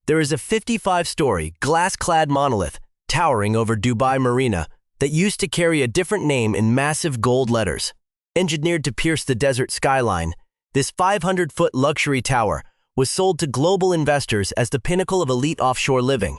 There is a 55-story, glass-clad monolith towering over Dubai Marina that used to carry a different name in massive gold letters. Engineered to pierce the desert skyline, this 500-foot luxury tower was sold to global investors as the pinnacle of elite offshore living.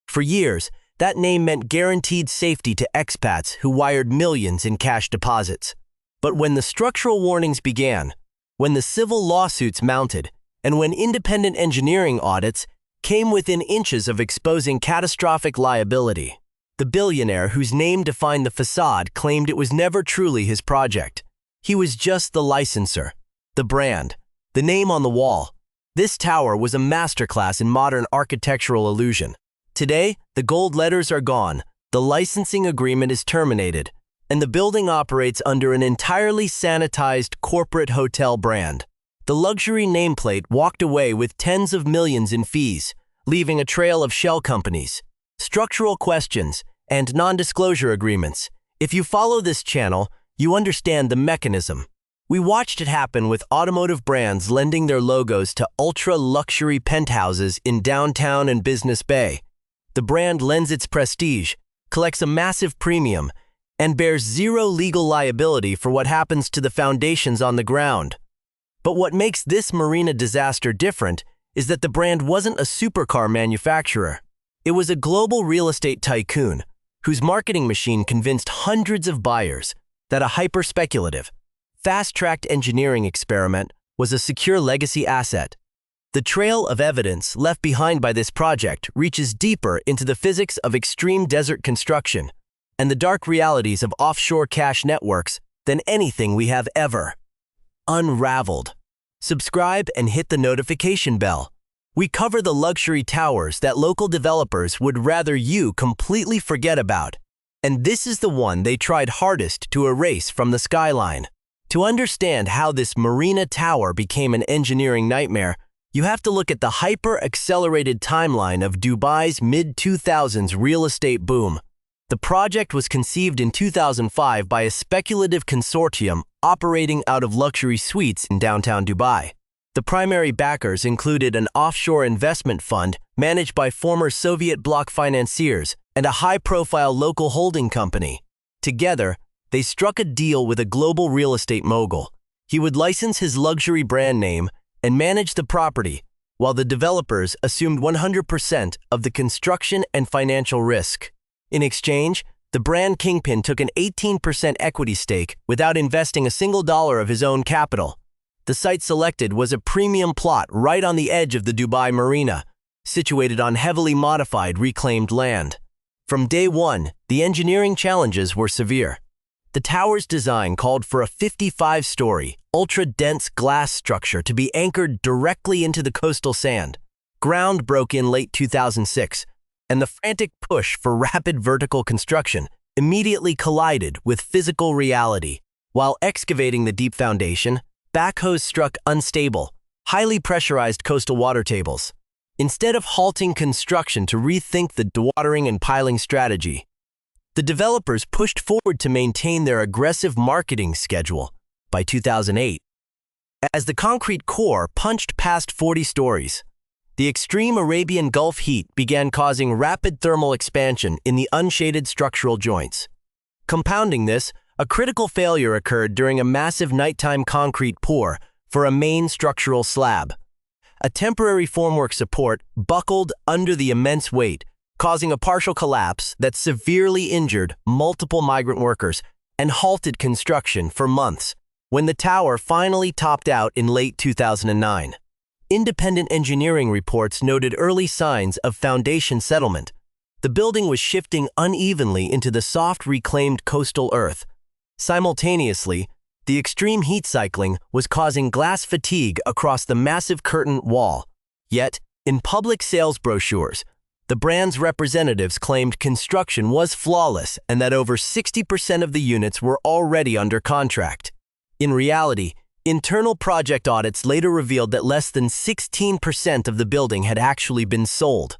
For years, that name meant guaranteed safety to expats who wired millions in cash deposits. But when the structural warnings began, when the civil lawsuits mounted, and when independent engineering audits came within inches of exposing catastrophic liability, the billionaire whose name defined the facade claimed it was never truly his project. He was just the licensor, the brand, the name on the wall. This tower was a masterclass in modern architectural illusion. Today, the gold letters are gone, the licensing agreement is terminated, and the building operates under an entirely sanitized corporate hotel brand. The luxury nameplate walked away with tens of millions in fees, leaving a trail of shell companies, structural questions, and non-disclosure agreements. If you follow this channel, you understand the mechanism. We watched it happen with automotive brands lending their logos to ultra-luxury penthouses in downtown and Business Bay. The brand lends its prestige, collects a massive premium, and bears zero legal liability for what happens to the foundations on the ground. But what makes this Marina disaster different is that the brand wasn't a supercar manufacturer. It was a global real estate tycoon whose marketing machine convinced hundreds of buyers that a hyper-speculative, fast-tracked engineering experiment was a secure legacy asset. The trail of evidence left behind by this project reaches deeper into the physics of extreme desert construction and the dark realities of offshore cash networks than anything we have ever unraveled. Subscribe and hit the notification bell. We cover the luxury towers that local developers would rather you completely forget about. And this is the one they tried hardest to erase from the skyline. To understand how this Marina tower became an engineering nightmare, you have to look at the hyper-accelerated timeline of Dubai's mid-2000s real estate boom. The project was conceived in 2005 by a speculative consortium operating out of luxury suites in downtown Dubai. The primary backers included an offshore investment fund managed by former Soviet bloc financiers and a high-profile local holding company. Together, they struck a deal with a global real estate mogul. He would license his luxury brand name and manage the property, while the developers assumed 100% of the construction and financial risk. In exchange, the brand kingpin took an 18% equity stake without investing a single dollar of his own capital. The site selected was a premium plot right on the edge of the Dubai Marina, situated on heavily modified reclaimed land. From day one, the engineering challenges were severe. The tower's design called for a 55-story, ultra-dense glass structure to be anchored directly into the coastal sand. Ground broke in late 2006, and the frantic push for rapid vertical construction immediately collided with physical reality. While excavating the deep foundation, backhoes struck unstable, highly pressurized coastal water tables. Instead of halting construction to rethink the dewatering and piling strategy, the developers pushed forward to maintain their aggressive marketing schedule. By 2008, as the concrete core punched past 40 stories, the extreme Arabian Gulf heat began causing rapid thermal expansion in the unshaded structural joints. Compounding this, a critical failure occurred during a massive nighttime concrete pour for a main structural slab. A temporary formwork support buckled under the immense weight, causing a partial collapse that severely injured multiple migrant workers and halted construction for months. When the tower finally topped out in late 2009, independent engineering reports noted early signs of foundation settlement. The building was shifting unevenly into the soft reclaimed coastal earth. Simultaneously, the extreme heat cycling was causing glass fatigue across the massive curtain wall. Yet, in public sales brochures, the brand's representatives claimed construction was flawless and that over 60% of the units were already under contract. In reality, internal project audits later revealed that less than 16% of the building had actually been sold.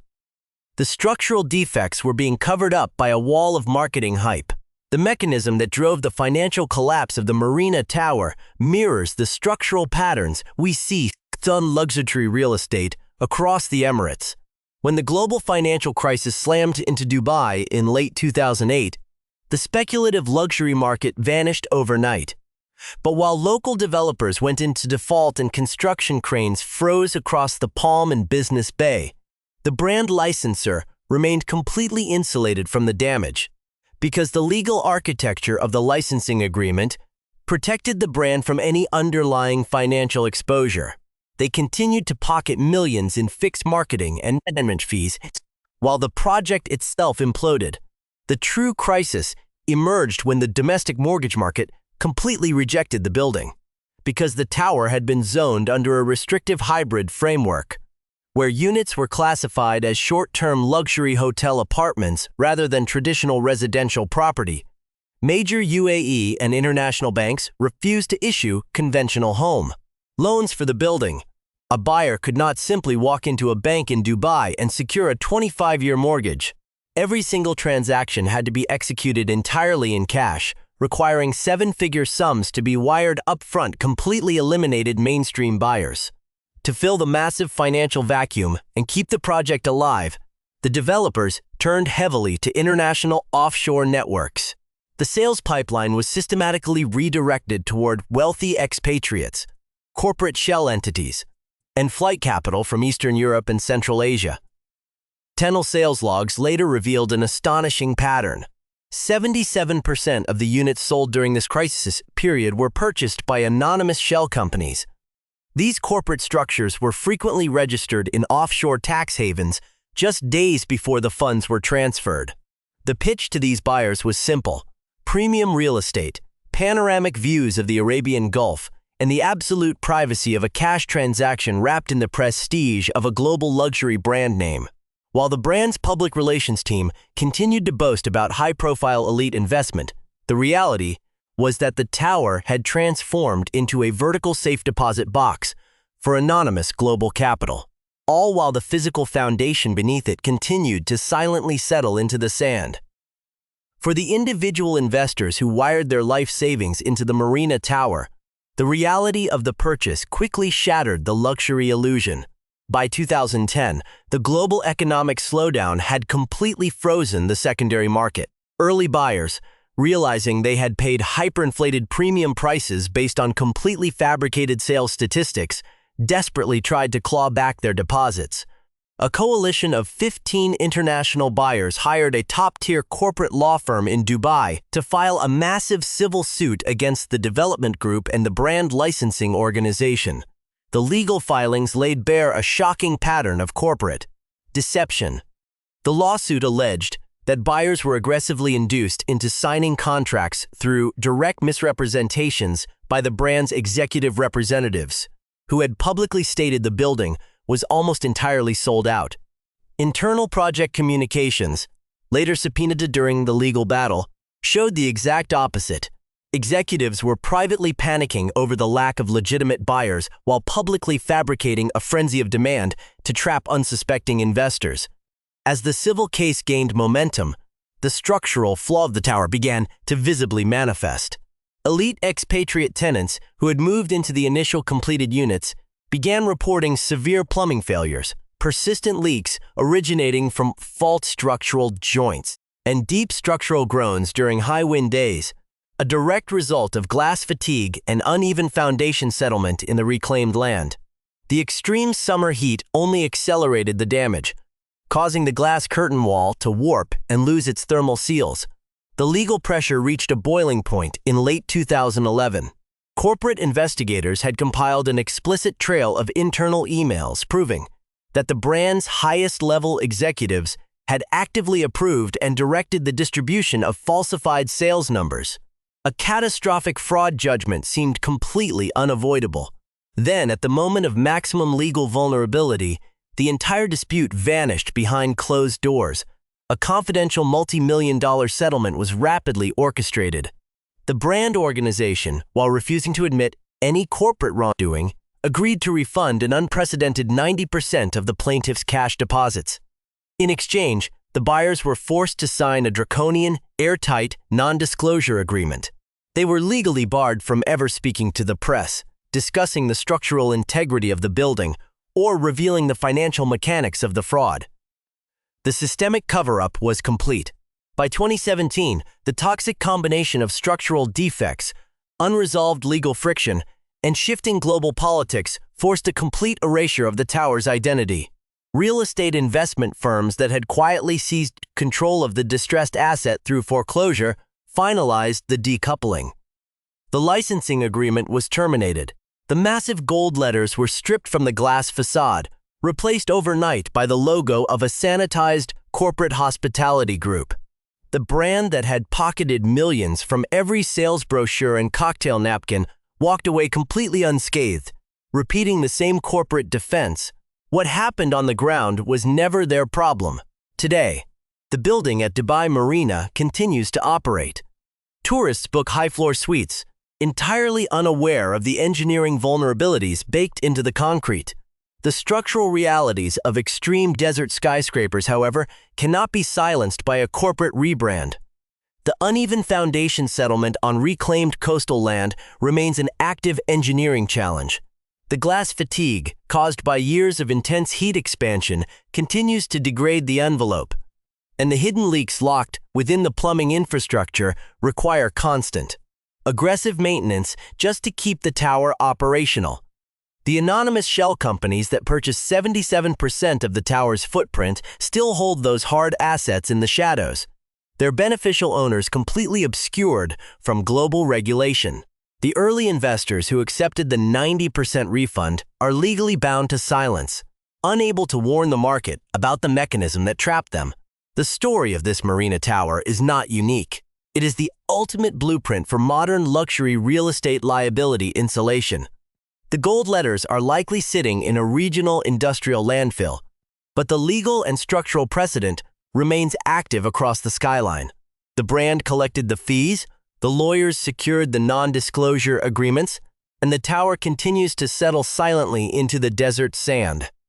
The structural defects were being covered up by a wall of marketing hype. The mechanism that drove the financial collapse of the Marina Tower mirrors the structural patterns we see on luxury real estate across the Emirates. When the global financial crisis slammed into Dubai in late 2008, the speculative luxury market vanished overnight. But while local developers went into default and construction cranes froze across the Palm and Business Bay, the brand licensor remained completely insulated from the damage, because the legal architecture of the licensing agreement protected the brand from any underlying financial exposure. They continued to pocket millions in fixed marketing and management fees, while the project itself imploded. The true crisis emerged when the domestic mortgage market completely rejected the building, because the tower had been zoned under a restrictive hybrid framework, where units were classified as short-term luxury hotel apartments rather than traditional residential property. Major UAE and international banks refused to issue conventional home loans for the building. A buyer could not simply walk into a bank in Dubai and secure a 25-year mortgage. Every single transaction had to be executed entirely in cash, requiring seven-figure sums to be wired upfront, completely eliminated mainstream buyers. To fill the massive financial vacuum and keep the project alive, the developers turned heavily to international offshore networks. The sales pipeline was systematically redirected toward wealthy expatriates, corporate shell entities, and flight capital from Eastern Europe and Central Asia. Tenel sales logs later revealed an astonishing pattern. 77% of the units sold during this crisis period were purchased by anonymous shell companies. These corporate structures were frequently registered in offshore tax havens just days before the funds were transferred. The pitch to these buyers was simple: premium real estate, panoramic views of the Arabian Gulf, and the absolute privacy of a cash transaction wrapped in the prestige of a global luxury brand name. While the brand's public relations team continued to boast about high-profile elite investment, the reality was that the tower had transformed into a vertical safe deposit box for anonymous global capital, all while the physical foundation beneath it continued to silently settle into the sand. For the individual investors who wired their life savings into the Marina Tower, the reality of the purchase quickly shattered the luxury illusion. By 2010, the global economic slowdown had completely frozen the secondary market. Early buyers, realizing they had paid hyperinflated premium prices based on completely fabricated sales statistics, desperately tried to claw back their deposits. A coalition of 15 international buyers hired a top-tier corporate law firm in Dubai to file a massive civil suit against the development group and the brand licensing organization. The legal filings laid bare a shocking pattern of corporate deception. The lawsuit alleged that buyers were aggressively induced into signing contracts through direct misrepresentations by the brand's executive representatives, who had publicly stated the building was almost entirely sold out. Internal project communications, later subpoenaed during the legal battle, showed the exact opposite. Executives were privately panicking over the lack of legitimate buyers while publicly fabricating a frenzy of demand to trap unsuspecting investors. As the civil case gained momentum, the structural flaw of the tower began to visibly manifest. Elite expatriate tenants who had moved into the initial completed units began reporting severe plumbing failures, persistent leaks originating from fault structural joints, and deep structural groans during high wind days, a direct result of glass fatigue and uneven foundation settlement in the reclaimed land. The extreme summer heat only accelerated the damage, causing the glass curtain wall to warp and lose its thermal seals. The legal pressure reached a boiling point in late 2011. Corporate investigators had compiled an explicit trail of internal emails proving that the brand's highest-level executives had actively approved and directed the distribution of falsified sales numbers. A catastrophic fraud judgment seemed completely unavoidable. Then, at the moment of maximum legal vulnerability, the entire dispute vanished behind closed doors. A confidential multi-million-dollar settlement was rapidly orchestrated. The brand organization, while refusing to admit any corporate wrongdoing, agreed to refund an unprecedented 90% of the plaintiff's cash deposits. In exchange, the buyers were forced to sign a draconian, airtight, non-disclosure agreement. They were legally barred from ever speaking to the press, discussing the structural integrity of the building, or revealing the financial mechanics of the fraud. The systemic cover-up was complete. By 2017, the toxic combination of structural defects, unresolved legal friction, and shifting global politics forced a complete erasure of the tower's identity. Real estate investment firms that had quietly seized control of the distressed asset through foreclosure finalized the decoupling. The licensing agreement was terminated. The massive gold letters were stripped from the glass facade, replaced overnight by the logo of a sanitized corporate hospitality group. The brand that had pocketed millions from every sales brochure and cocktail napkin walked away completely unscathed, repeating the same corporate defense. What happened on the ground was never their problem. Today, the building at Dubai Marina continues to operate. Tourists book high-floor suites, entirely unaware of the engineering vulnerabilities baked into the concrete. The structural realities of extreme desert skyscrapers, however, cannot be silenced by a corporate rebrand. The uneven foundation settlement on reclaimed coastal land remains an active engineering challenge. The glass fatigue, caused by years of intense heat expansion, continues to degrade the envelope, and the hidden leaks locked within the plumbing infrastructure require constant, aggressive maintenance just to keep the tower operational. The anonymous shell companies that purchase 77% of the tower's footprint still hold those hard assets in the shadows, their beneficial owners completely obscured from global regulation. The early investors who accepted the 90% refund are legally bound to silence, unable to warn the market about the mechanism that trapped them. The story of this Marina tower is not unique. It is the ultimate blueprint for modern luxury real estate liability insulation. The gold letters are likely sitting in a regional industrial landfill, but the legal and structural precedent remains active across the skyline. The brand collected the fees, the lawyers secured the non-disclosure agreements, and the tower continues to settle silently into the desert sand.